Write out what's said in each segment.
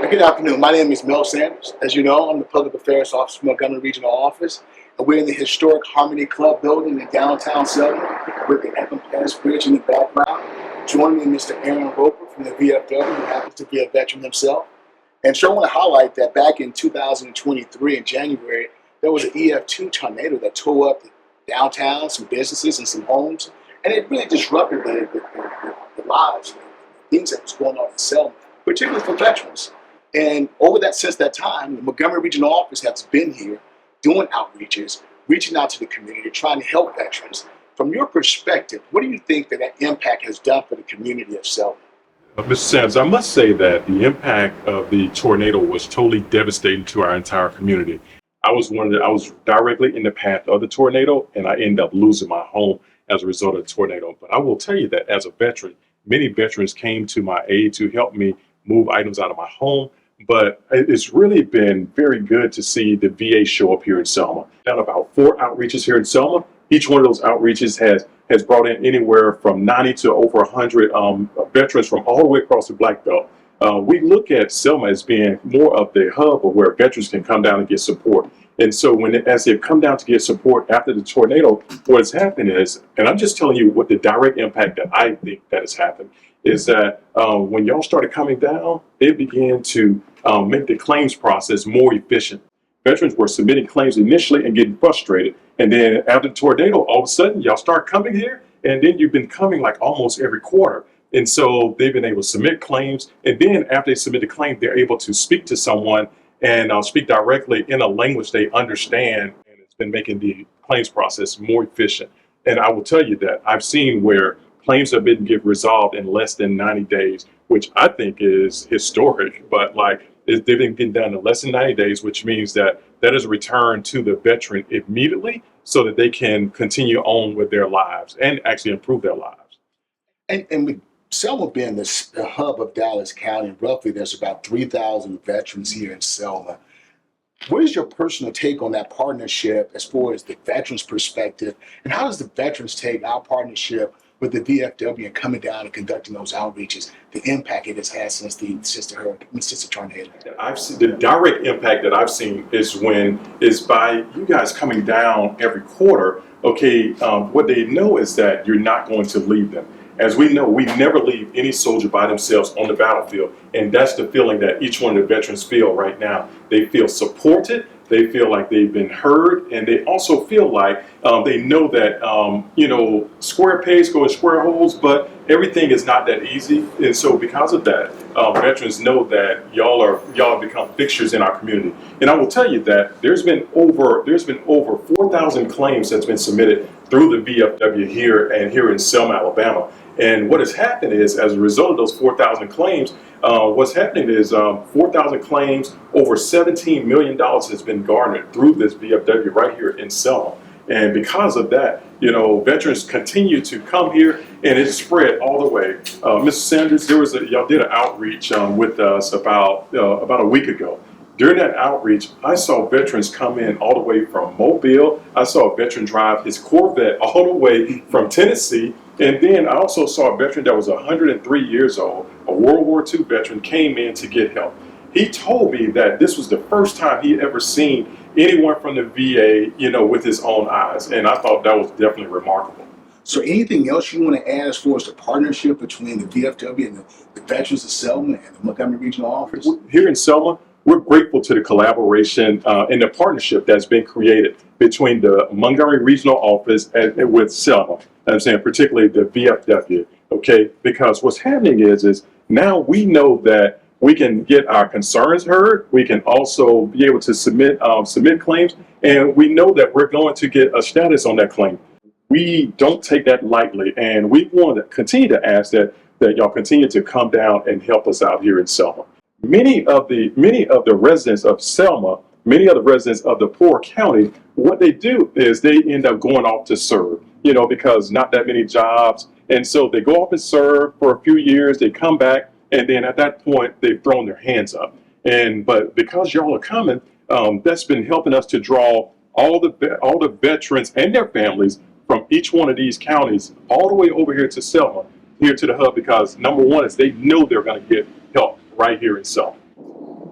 Good afternoon. My name is Mel Sanders. As you know, I'm the Public Affairs Officer from Montgomery Regional Office, and we're in the historic Harmony Club building in downtown Selma with the Evan Pass Bridge in the background. Joining me, Mr. Aaron Roper from the VFW, who happens to be a veteran himself. And so I want to highlight that back in 2023 in January, there was an EF2 tornado that tore up the downtown, some businesses and some homes, and it really disrupted the lives, the things that was going on in Selma, particularly for veterans. And since that time, the Montgomery Regional Office has been here doing outreaches, reaching out to the community, trying to help veterans. From your perspective, what do you think that impact has done for the community of Selma? Mr. Sanders, I must say that the impact of the tornado was totally devastating to our entire community. I was directly in the path of the tornado, and I ended up losing my home as a result of the tornado. But I will tell you that as a veteran, many veterans came to my aid to help me move items out of my home. But it's really been very good to see the VA show up here in Selma. Done about 4 outreaches here in Selma. Each one of those outreaches has brought in anywhere from 90 to over 100 veterans from all the way across the Black Belt. We look at Selma as being more of the hub of where veterans can come down and get support. And so as they've come down to get support after the tornado, what has happened is, and I'm just telling you what the direct impact that I think that has happened, is that when y'all started coming down, it began to make the claims process more efficient. Veterans were submitting claims initially and getting frustrated. And then after the tornado, all of a sudden, y'all start coming here, and then you've been coming like almost every quarter. And so they've been able to submit claims. And then after they submit the claim, they're able to speak to someone and speak directly in a language they understand. And it's been making the claims process more efficient. And I will tell you that I've seen where claims have been resolved in less than 90 days, which I think is historic. But they've been getting done in less than 90 days, which means that is a return to the veteran immediately so that they can continue on with their lives and actually improve their lives. And with Selma being the hub of Dallas County, roughly there's about 3,000 veterans here in Selma. What is your personal take on that partnership as far as the veterans' perspective? And how does the veterans take our partnership with the VFW and coming down and conducting those outreaches, the impact it has had since the tornado? I've seen the direct impact that I've seen is by you guys coming down every quarter. Okay, what they know is that you're not going to leave them. As we know, we never leave any soldier by themselves on the battlefield. And that's the feeling that each one of the veterans feel right now. They feel supported, they feel like they've been heard, and they also feel like they know that, square pegs go in square holes, but everything is not that easy. And so because of that, veterans know that y'all have become fixtures in our community. And I will tell you that there's been over 4,000 claims that's been submitted through the VFW here in Selma, Alabama. And what has happened is, as a result of those 4,000 claims, what's happening is 4,000 claims, over $17 million has been garnered through this VFW right here in Selma. And because of that, veterans continue to come here, and it's spread all the way. Mr. Sanders, y'all did an outreach with us about a week ago. During that outreach, I saw veterans come in all the way from Mobile. I saw a veteran drive his Corvette all the way from Tennessee. And then I also saw a veteran that was 103 years old, a World War II veteran, came in to get help. He told me that this was the first time he ever seen anyone from the VA, with his own eyes. And I thought that was definitely remarkable. So anything else you want to add as far as the partnership between the VFW and the veterans of Selma and the Montgomery Regional Office? Here in Selma, we're grateful to the collaboration and the partnership that's been created between the Montgomery Regional Office and with Selma. I'm saying particularly the VFW, okay? Because what's happening is now we know that we can get our concerns heard. We can also be able to submit claims, and we know that we're going to get a status on that claim. We don't take that lightly, and we want to continue to ask that y'all continue to come down and help us out here in Selma. Many of the residents of Selma, many of the residents of the poor county, what they do is they end up going off to serve, because not that many jobs. And so they go off and serve for a few years, they come back, and then at that point, they've thrown their hands up. But because y'all are coming, that's been helping us to draw all the veterans and their families from each one of these counties all the way over here to Selma, here to the hub, because number one is they know they're going to get help right here in Selma.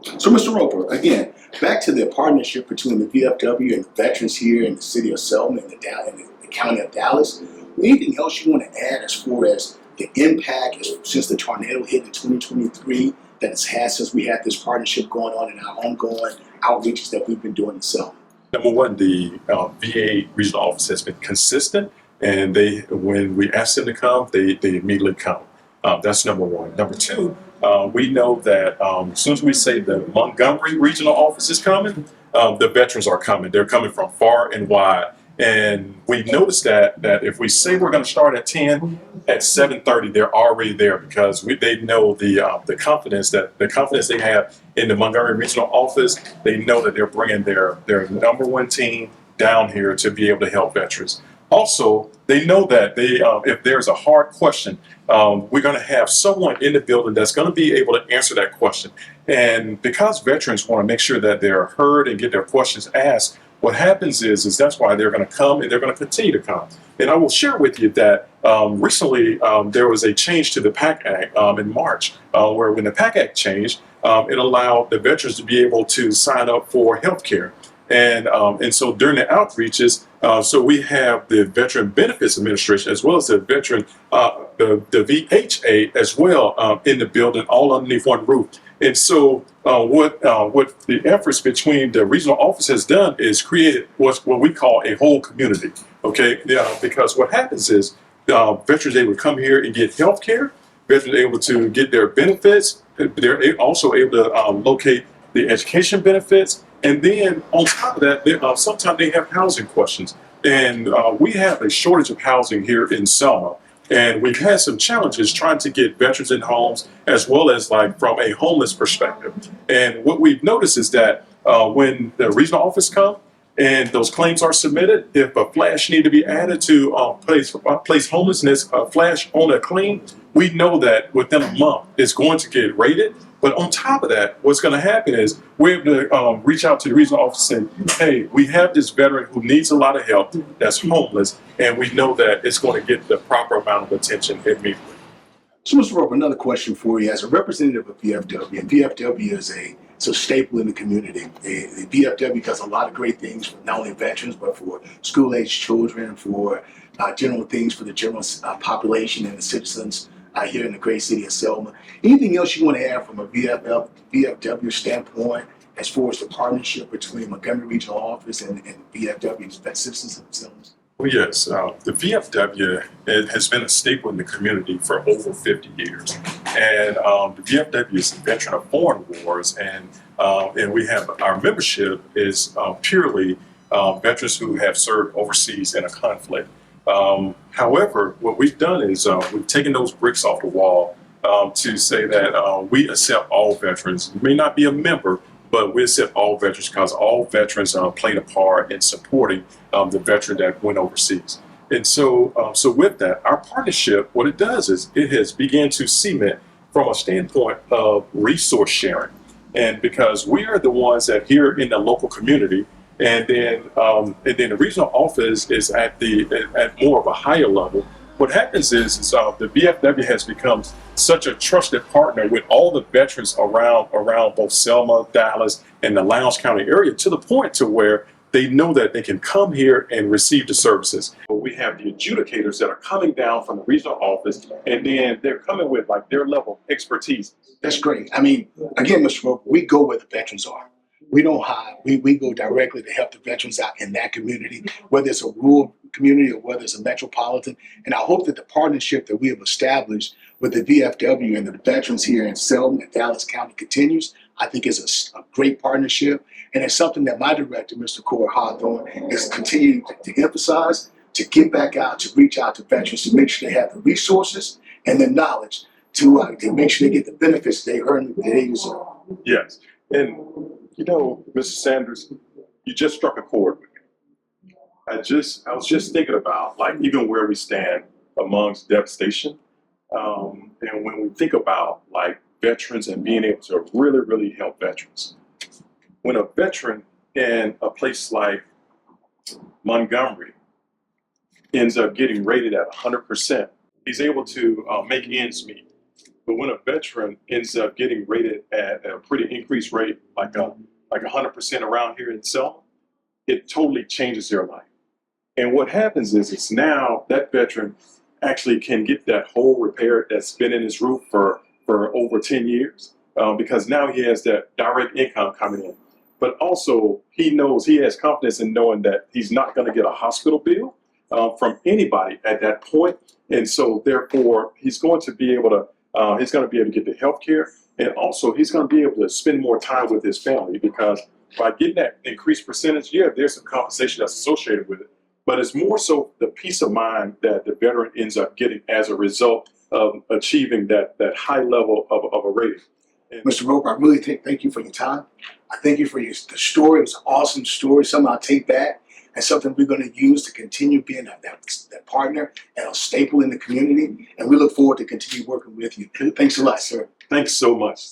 So, Mr. Roper, again, back to the partnership between the VFW and the veterans here in the city of Selma and the county of Dallas. Anything else you want to add as far as the impact since the tornado hit in 2023 that it's had since we had this partnership going on in our ongoing outreaches that we've been doing in Selma? Number one, the VA regional office has been consistent, and when we ask them to come, they immediately come. That's number one. Number two, we know that as soon as we say the Montgomery regional office is coming, the veterans are coming. They're coming from far and wide. And we noticed that if we say we're going to start at 10, at 7:30 they're already there because they know the confidence they have in the Montgomery regional office. They know that they're bringing their number one team down here to be able to help veterans. Also, they know that if there's a hard question, we're going to have someone in the building that's going to be able to answer that question. And because veterans want to make sure that they're heard and get their questions asked, what happens is that's why they're going to come and they're going to continue to come. And I will share with you that recently there was a change to the PAC Act in March, where when the PAC Act changed, it allowed the veterans to be able to sign up for health care. And so during the outreaches, so we have the Veteran Benefits Administration as well as the the VHA as well in the building, all underneath one roof. And so what the efforts between the regional office has done is created what we call a whole community. Okay, because what happens is veterans are able to come here and get health care. Veterans are able to get their benefits. They're also able to locate the education benefits. And then on top of that, sometimes they have housing questions. And we have a shortage of housing here in Selma. And we've had some challenges trying to get veterans in homes as well as like from a homeless perspective. And what we've noticed is that when the regional office comes and those claims are submitted, if a flash need to be added to place homelessness flash on a claim, we know that within a month it's going to get rated. But on top of that, what's going to happen is we're able to reach out to the regional office and say, hey, we have this veteran who needs a lot of help that's homeless, and we know that it's going to get the proper amount of attention immediately. So, Mr. Roper, another question for you. As a representative of VFW, and VFW is a staple in the community. The VFW does a lot of great things for not only veterans, but for school-aged children, for general things for the general population and the citizens here in the great city of Selma. Anything else you want to add from a VFW standpoint as far as the partnership between Montgomery Regional Office and VFW citizens of Selma? Well, yes, the VFW has been a staple in the community for over 50 years. And the VFW is a veteran of foreign wars, and we have our membership is purely veterans who have served overseas in a conflict. However, what we've done is we've taken those bricks off the wall to say that we accept all veterans. You may not be a member, but we accept all veterans because all veterans played a part in supporting the veteran that went overseas. And so, so with that, our partnership, what it does is it has begun to cement from a standpoint of resource sharing. And because we are the ones that here in the local community, and then the regional office is at more of a higher level. What happens is the VFW has become such a trusted partner with all the veterans around both Selma, Dallas, and the Lowndes County area to the point to where they know that they can come here and receive the services. But we have the adjudicators that are coming down from the regional office, and then they're coming with like their level of expertise. That's great. I mean, again, Mr. Roper, we go where the veterans are. We don't hide. We go directly to help the veterans out in that community, whether it's a rural community or whether it's a metropolitan. And I hope that the partnership that we have established with the VFW and the veterans here in Selma and Dallas County continues. I think it's a great partnership. And it's something that my director, Mr. Corey Hawthorne, is continuing to emphasize, to get back out, to reach out to veterans, to make sure they have the resources and the knowledge to make sure they get the benefits they earn, that they deserve. Yes. And you know, Mr. Sanders, you just struck a chord with me. I was just thinking about like even where we stand amongst devastation. And when we think about like veterans and being able to really, really help veterans. When a veteran in a place like Montgomery ends up getting rated at 100%, he's able to make ends meet. But when a veteran ends up getting rated at a pretty increased rate, like 100% around here in Selma, it totally changes their life. And what happens is it's now that veteran actually can get that hole repaired that's been in his roof for over 10 years, because now he has that direct income coming in. But also he knows, he has confidence in knowing that he's not going to get a hospital bill from anybody at that point. And so therefore he's going to be able to get the health care, and also he's going to be able to spend more time with his family, because by getting that increased percentage, yeah, there's some compensation that's associated with it. But it's more so the peace of mind that the veteran ends up getting as a result of achieving that high level of a rating. And Mr. Roper, I really thank you for your time. I thank you for the story. It was an awesome story, something I'll take back, and something we're going to use to continue being that partner and a staple in the community. And we look forward to continue working with you. Thanks a lot, sir. thanks so much.